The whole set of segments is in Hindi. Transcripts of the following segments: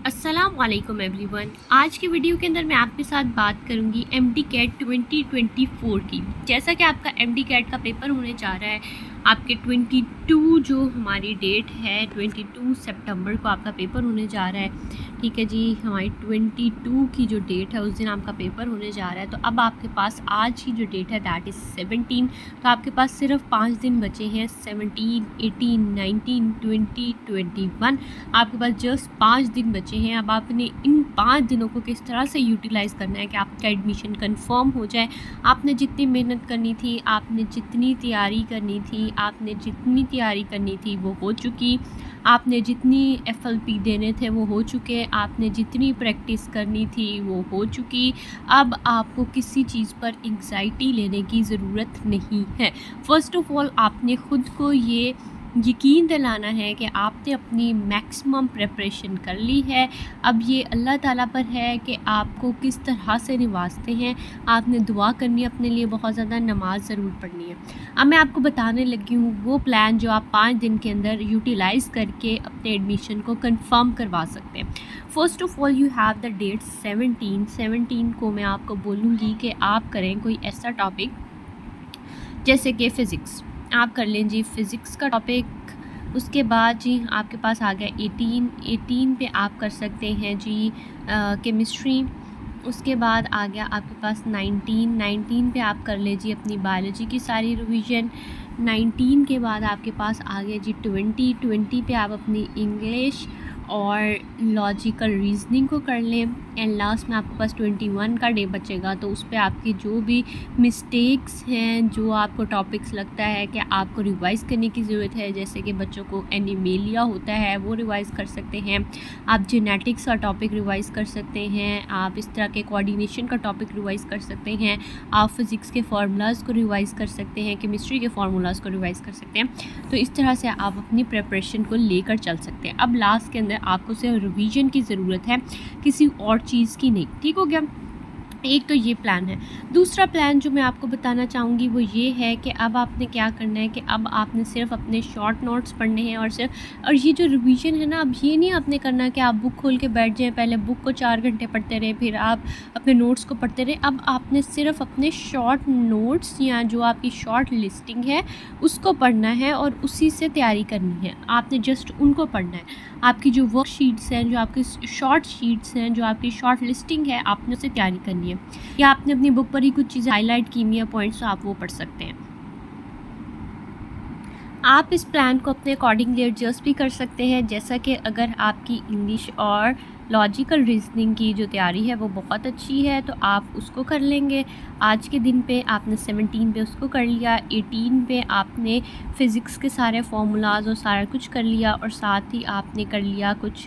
अस्सलाम वालेकुम एवरीवन। आज के वीडियो के अंदर मैं आपके साथ बात करूंगी एमडी कैट 2024 की। जैसा कि आपका एमडी कैट का पेपर होने जा रहा है, आपके 22 जो हमारी डेट है 22 सितंबर को आपका पेपर होने जा रहा है। ठीक है जी, हमारी 22 की जो डेट है उस दिन आपका पेपर होने जा रहा है। तो अब आपके पास आज की जो डेट है दैट इज़ 17। तो आपके पास सिर्फ 5 दिन बचे हैं, 17, 18, 19, 20, 21। आपके पास जस्ट 5 दिन बचे हैं। अब आपने इन 5 दिनों को किस तरह से यूटिलाइज़ करना है कि आपका एडमिशन कंफर्म हो जाए। आपने जितनी मेहनत करनी थी, आपने जितनी तैयारी करनी थी वो हो चुकी। आपने जितनी एफएलपी देने थे वो हो चुके। आपने जितनी प्रैक्टिस करनी थी वो हो चुकी। अब आपको किसी चीज़ पर एंग्जाइटी लेने की ज़रूरत नहीं है। फ़र्स्ट ऑफ़ ऑल आपने ख़ुद को ये यकीन दिलाना है कि आपने अपनी मैक्सिमम प्रिपरेशन कर ली है। अब ये अल्लाह ताला पर है कि आपको किस तरह से नवाजते हैं। आपने दुआ करनी है अपने लिए, बहुत ज़्यादा नमाज़ ज़रूर पढ़नी है। अब मैं आपको बताने लगी हूँ वो प्लान जो आप 5 दिन के अंदर यूटिलाइज़ करके अपने एडमिशन को कंफर्म करवा सकते हैं। First of all you have the date 17 को मैं आपको बोलूँगी कि आप करें कोई ऐसा टॉपिक जैसे कि फ़िज़िक्स। आप कर लें जी फ़िज़िक्स का टॉपिक। उसके बाद जी आपके पास आ गया 18 पे आप कर सकते हैं जी केमिस्ट्री। उसके बाद आ गया आपके पास 19 पे आप कर लीजिए अपनी बायोलॉजी की सारी रिवीजन। 19 के बाद आपके पास आ गया जी 20 पे आप अपनी इंग्लिश और लॉजिकल रीजनिंग को कर लें। एंड लास्ट में आपके पास 21 का डे बचेगा, तो उस पर आपकी जो भी मिस्टेक्स हैं, जो आपको टॉपिक्स लगता है कि आपको रिवाइज़ करने की ज़रूरत है, जैसे कि बच्चों को एनिमेलिया होता है वो रिवाइज़ कर सकते हैं। आप जेनेटिक्स का टॉपिक रिवाइज़ कर सकते हैं। आप इस तरह के कोऑर्डिनेशन का टॉपिक रिवाइज़ कर सकते हैं। आप फिज़िक्स के फार्मूलाज़ को रिवाइज़ कर सकते हैं, केमिस्ट्री के फार्मूलाज़ को रिवाइज़ कर सकते हैं। तो इस तरह से आप अपनी प्रिपरेशन को लेकर चल सकते हैं। अब लास्ट के अंदर आपको सिर्फ रिवीजन की ज़रूरत है, किसी और चीज़ की नहीं। ठीक हो गया? एक तो ये प्लान है। दूसरा प्लान जो मैं आपको बताना चाहूँगी वो ये है कि अब आपने क्या करना है कि अब आपने सिर्फ अपने शॉर्ट नोट्स पढ़ने हैं और ये जो रिवीजन है ना, अब ये नहीं आपने करना कि आप बुक खोल के बैठ जाएँ, पहले बुक को 4 घंटे पढ़ते रहें, फिर आप अपने नोट्स को पढ़ते रहें। अब आपने सिर्फ अपने शॉर्ट नोट्स या जो आपकी शॉर्ट लिस्टिंग है उसको पढ़ना है और उसी से तैयारी करनी है। आपने जस्ट उनको पढ़ना है। आपकी जो वर्कशीट्स हैं, जो आपकी शॉर्ट शीट्स हैं, जो आपकी शॉर्ट लिस्टिंग है, आपने उससे तैयारी करनी है। या आपने अपनी बुक पर ही कुछ चीज़ें हाईलाइट की हुई हैं पॉइंट्स, तो आप वो पढ़ सकते हैं। आप इस प्लान को अपने अकॉर्डिंगली एडजस्ट भी कर सकते हैं, जैसा कि अगर आपकी इंग्लिश और लॉजिकल रीजनिंग की जो तैयारी है वो बहुत अच्छी है तो आप उसको कर लेंगे। आज के दिन पे आपने 17 पे उसको कर लिया, 18 पे आपने फ़िज़िक्स के सारे फार्मूलाज और सारा कुछ कर लिया, और साथ ही आपने कर लिया कुछ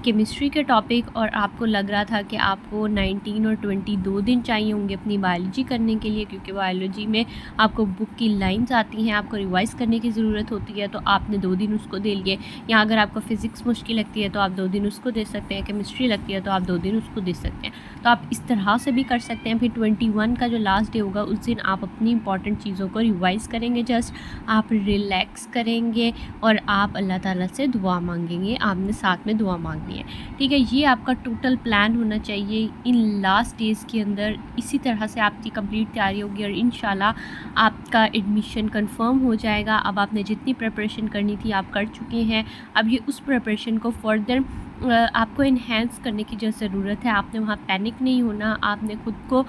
केमिस्ट्री के टॉपिक। और आपको लग रहा था कि आपको 19 और 20 2 दिन चाहिए होंगे अपनी बायोलॉजी करने के लिए, क्योंकि बायोलॉजी में आपको बुक की लाइंस आती हैं, आपको रिवाइज़ करने की ज़रूरत होती है, तो आपने 2 दिन उसको दे लिए। या अगर आपको फ़िज़िक्स मुश्किल लगती है तो आप 2 दिन उसको दे सकते हैं, केमिस्ट्री लगती है तो आप 2 दिन उसको दे सकते हैं। तो आप इस तरह से भी कर सकते हैं। फिर 21 का जो लास्ट डे होगा उस दिन आप अपनी इंपॉर्टेंट चीज़ों को रिवाइज़ करेंगे, जस्ट आप रिलैक्स करेंगे और आप अल्लाह ताला से दुआ मांगेंगे। आपने साथ में दुआ मांगनी है, ठीक है। ये आपका टोटल प्लान होना चाहिए इन लास्ट डेज़ के अंदर। इसी तरह से आपकी कंप्लीट तैयारी होगी और इंशाल्लाह आपका एडमिशन कंफर्म हो जाएगा। अब आपने जितनी प्रिपरेशन करनी थी आप कर चुके हैं। अब ये उस प्रिपरेशन को फर्दर आपको इन्हेंस करने की जो ज़रूरत है। आपने वहाँ पैनिक नहीं होना, आपने ख़ुद को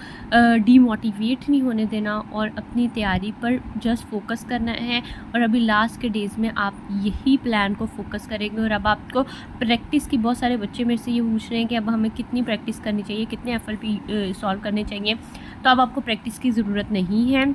डीमोटिवेट नहीं होने देना और अपनी तैयारी पर जस्ट फोकस करना है। और अभी लास्ट के डेज़ में आप यही प्लान को फोकस करेंगे। और अब आपको प्रैक्टिस की, बहुत सारे बच्चे मेरे से ये पूछ रहे हैं कि अब हमें कितनी प्रैक्टिस करनी चाहिए, कितने एफएलपी सॉल्व करने चाहिए। तो अब आपको प्रैक्टिस की ज़रूरत नहीं है,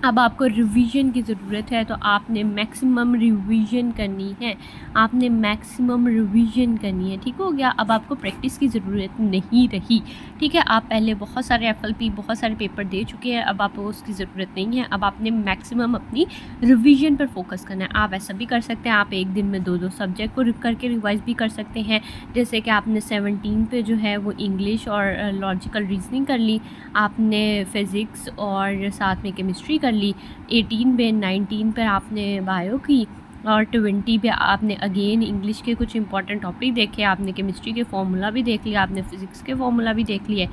अब आपको रिवीजन की ज़रूरत है। तो आपने मैक्सिमम रिवीजन करनी है, आपने मैक्सिमम रिवीजन करनी है। ठीक हो गया? अब आपको प्रैक्टिस की ज़रूरत नहीं रही, ठीक है। आप पहले बहुत सारे एफएलपी, बहुत सारे पेपर दे चुके हैं, अब आपको उसकी ज़रूरत नहीं है। अब आपने मैक्सिमम अपनी रिवीजन पर फोकस करना है। आप ऐसा भी कर सकते हैं, आप एक दिन में 2-2 सब्जेक्ट को करके रिवाइज़ भी कर सकते हैं। जैसे कि आपने 17 पे जो है वो इंग्लिश और लॉजिकल रीजनिंग कर ली, आपने फ़िज़िक्स और साथ में केमिस्ट्री कर ली। 18 पे 19 पर आपने बायो की, और 20 पे आपने अगेन इंग्लिश के कुछ इंपॉर्टेंट टॉपिक देखे, आपने केमिस्ट्री के फॉर्मूला भी देख लिया, आपने फ़िज़िक्स के फॉर्मूला भी देख लिए।